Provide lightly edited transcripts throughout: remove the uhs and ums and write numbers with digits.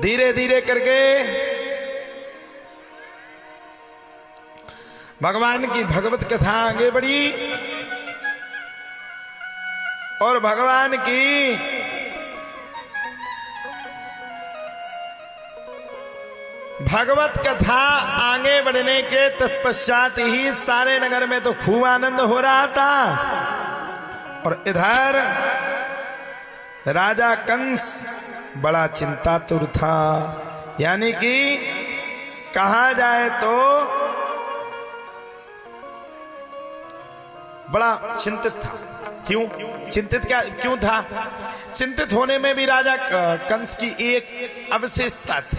धीरे धीरे करके भगवान की भगवत कथा आगे बढ़ी और भगवान की भगवत कथा आगे बढ़ने के तत्पश्चात ही सारे नगर में तो खूब आनंद हो रहा था और इधर राजा कंस बड़ा चिंतातुर था। यानी कि कहा जाए तो बड़ा चिंतित था। क्यों चिंतित क्यों था? चिंतित होने में भी राजा कंस की एक अविशेषता थी।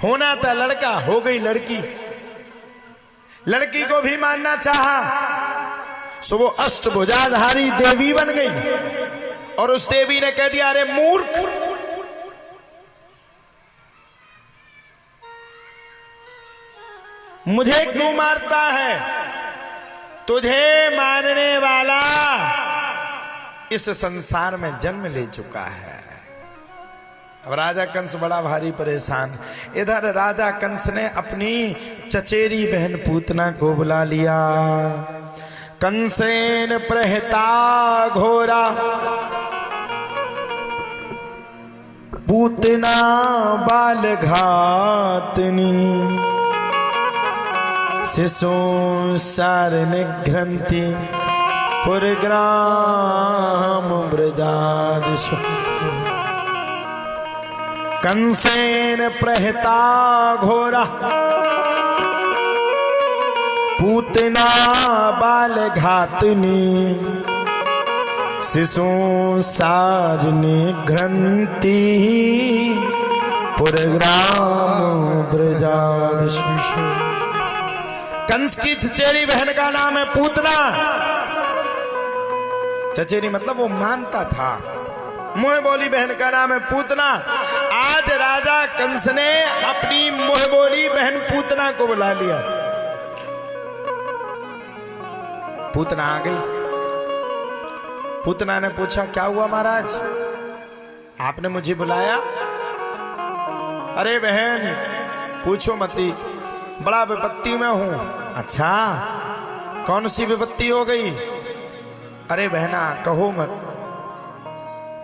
होना था लड़का, हो गई लड़की। लड़की को भी मानना चाहा, सो वो अष्टभुजाधारी देवी बन गई और उस देवी ने कह दिया, अरे मूर्ख, मुझे क्यों मारता है? तुझे मारने वाला इस संसार में जन्म ले चुका है। अब राजा कंस बड़ा भारी परेशान। इधर राजा कंस ने अपनी चचेरी बहन पूतना को बुला लिया। कंसेन प्रहता घोरा पूतना बाल घातनी शिशु सार निघ्रंथि पुरग्राम ब्रजादिषु। कंसेन प्रहता घोरा पूतना बाल घातनी शिशु सार निघ्रंथि पुरग्राम ब्रजादिषु। कंस की चचेरी बहन का नाम है पूतना। चचेरी मतलब वो मानता था। मुंह बोली बहन का नाम है पूतना। आज राजा कंस ने अपनी मुंह बोली बहन पूतना को बुला लिया। पूतना आ गई। पूतना ने पूछा, क्या हुआ महाराज, आपने मुझे बुलाया? अरे बहन पूछो मती, बड़ा विपत्ति में हूं। अच्छा, कौन सी विपत्ति हो गई? अरे बहना कहो मत।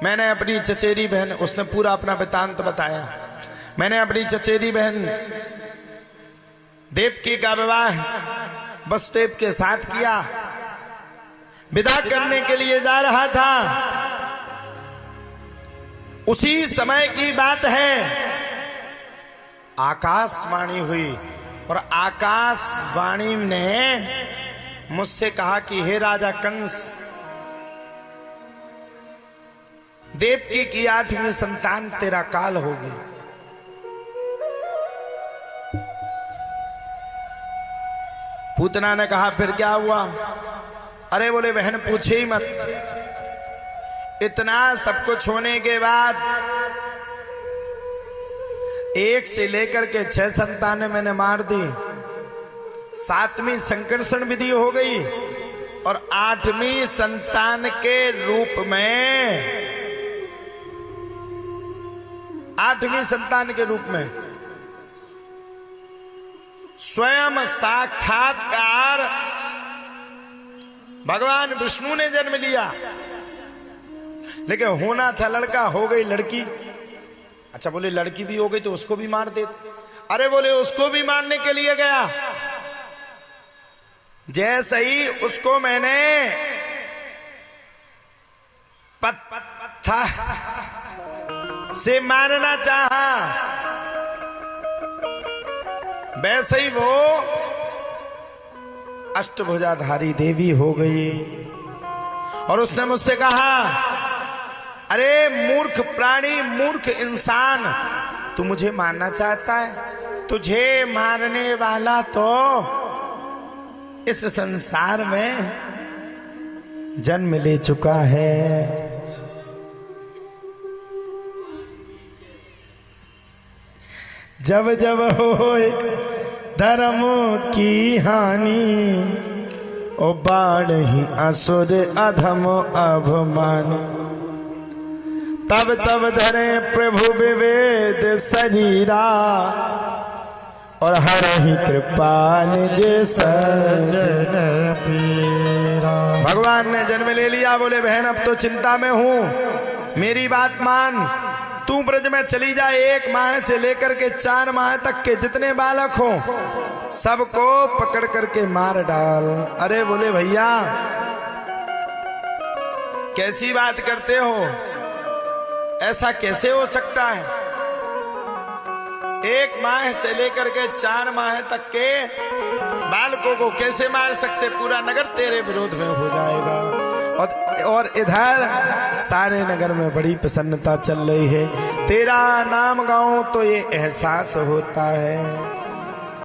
मैंने अपनी चचेरी बहन, उसने पूरा अपना वृत्तांत बताया। मैंने अपनी चचेरी बहन देवकी का विवाह वसुदेव के साथ किया। विदा करने के लिए जा रहा था, उसी समय की बात है आकाशवाणी हुई और आकाशवाणी ने मुझसे कहा कि हे राजा कंस, देवकी की 8वीं संतान तेरा काल होगी। पूतना ने कहा, फिर क्या हुआ? अरे बोले बहन पूछे ही मत। इतना सब कुछ होने के बाद 1 से लेकर के 6 संतानें मैंने मार दी। 7वीं संकर्षण विधि हो गई और 8वीं संतान के रूप में 8वीं संतान के रूप में स्वयं साक्षात्कार भगवान विष्णु ने जन्म लिया। लेकिन होना था लड़का, हो गई लड़की। अच्छा बोले लड़की भी हो गई तो उसको भी मार देते। अरे बोले उसको भी मारने के लिए गया। जैसे ही उसको मैंने पत्थर से मारना चाहा, वैसे ही वो अष्टभुजाधारी देवी हो गई और उसने मुझसे कहा, अरे मूर्ख प्राणी, मूर्ख इंसान, तू मुझे मारना चाहता है? तुझे मारने वाला तो इस संसार में जन्म ले चुका है। जब जब होए धर्म की हानि, ओ बाण ही असुर अधम अभिमान। तब तब धरे प्रभु विवेद शरीरा और हर ही कृपा निज सजन पीरा। भगवान ने जन्म ले लिया, बोले बहन अब तो चिंता में हूं, मेरी बात मान, तू ब्रज में चली जा, 1 माह से लेकर के 4 माह तक के जितने बालक हो सबको पकड़ करके मार डाल। अरे बोले भैया कैसी बात करते हो, ऐसा कैसे हो सकता है, 1 माह से लेकर के 4 माह तक के बालकों को कैसे मार सकते, पूरा नगर तेरे विरोध में हो जाएगा। और इधर सारे नगर में बड़ी प्रसन्नता चल रही है, तेरा नाम गाऊं तो ये एहसास होता है।